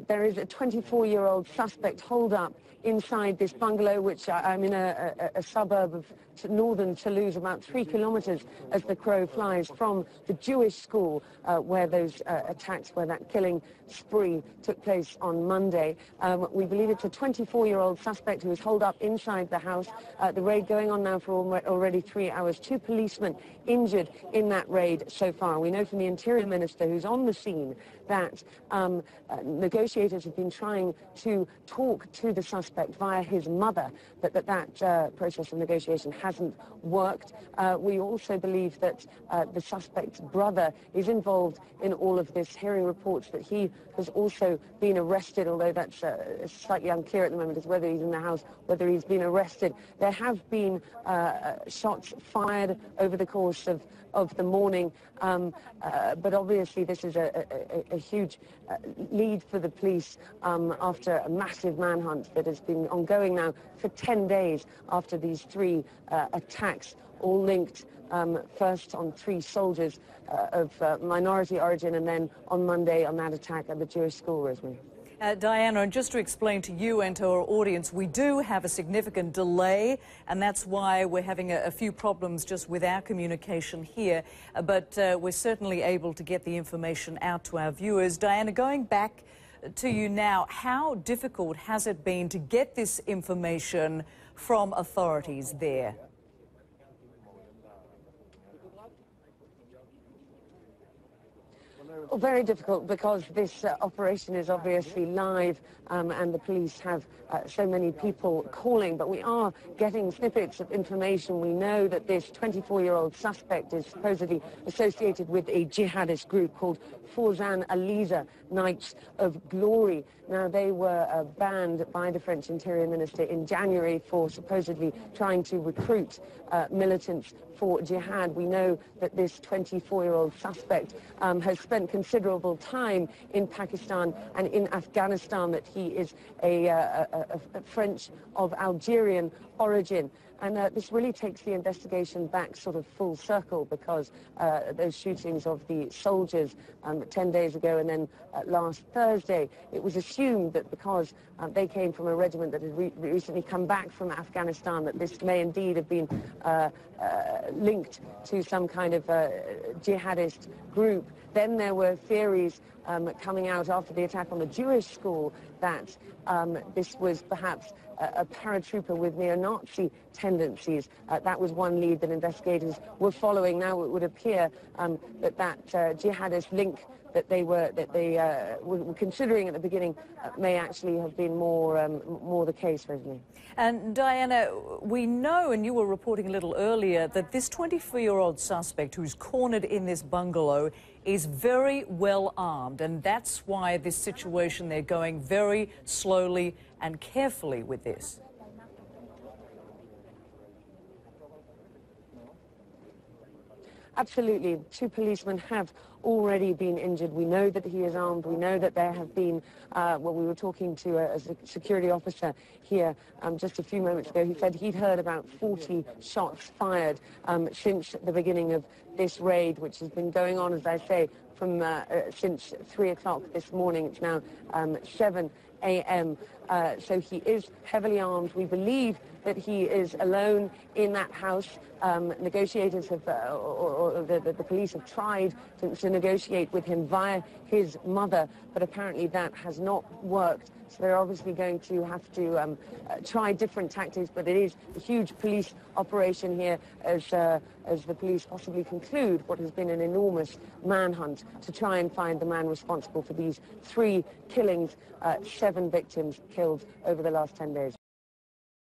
there is a 24-year-old suspect holed up inside this bungalow, which I'm in a suburb of northern Toulouse, about 3 kilometers as the crow flies from the Jewish school where those attacks, where that killing spree took place on Monday. We believe it's a 24-year-old suspect who is holed up inside the house. The raid going on now for already 3 hours. 2 policemen injured in that raid so far. We know from the Interior Minister, who's on the scene, that negotiators have been trying to talk to the suspect via his mother, but that process of negotiation hasn't worked. We also believe that the suspect's brother is involved in all of this, hearing reports that he has also been arrested, although that's slightly unclear at the moment as whether he's in the house, whether he's been arrested. There have been shots fired over the course of the morning, but obviously this is a huge lead for the police after a massive manhunt that has been ongoing now for 10 days after these 3 attacks, all linked first on 3 soldiers of minority origin, and then on Monday on that attack at the Jewish school, Rosemary. Diana, and just to explain to you and to our audience, we do have a significant delay, and that's why we're having a few problems just with our communication here, but we're certainly able to get the information out to our viewers. Diana, going back to you now, how difficult has it been to get this information from authorities there? Well, very difficult, because this operation is obviously live and the police have so many people calling, but we are getting snippets of information. We know that this 24-year-old suspect is supposedly associated with a jihadist group called Forzan Aliza Knights of Glory. Now, they were banned by the French Interior Minister in January for supposedly trying to recruit militants for jihad. We know that this 24-year-old suspect has spent considerable time in Pakistan and in Afghanistan, that he is a French of Algerian origin. And this really takes the investigation back sort of full circle, because those shootings of the soldiers 10 days ago and then last Thursday, it was assumed that because they came from a regiment that had recently come back from Afghanistan, that this may indeed have been linked to some kind of jihadist group. Then there were theories coming out after the attack on the Jewish school that this was perhaps a paratrooper with neo-Nazi tendencies. That was one lead that investigators were following. Now it would appear that jihadist link that they were considering at the beginning may actually have been more the case, Rosemary. And Diana, we know, and you were reporting a little earlier, that this 24-year-old suspect who's cornered in this bungalow is very well armed, and that's why this situation, they're going very slowly and carefully with this. Absolutely. 2 policemen have already been injured. We know that he is armed. We know that there have been, well, we were talking to a security officer here just a few moments ago. He said he'd heard about 40 shots fired since the beginning of this raid, which has been going on, as I say, from since 3 o'clock this morning. It's now 7 a.m. So he is heavily armed. We believe that he is alone in that house. Negotiators have, or the police have tried to negotiate with him via his mother, but apparently that has not worked. So they're obviously going to have to try different tactics, but it is a huge police operation here as the police possibly conclude what has been an enormous manhunt to try and find the man responsible for these 3 killings, 7 victims killed over the last 10 days.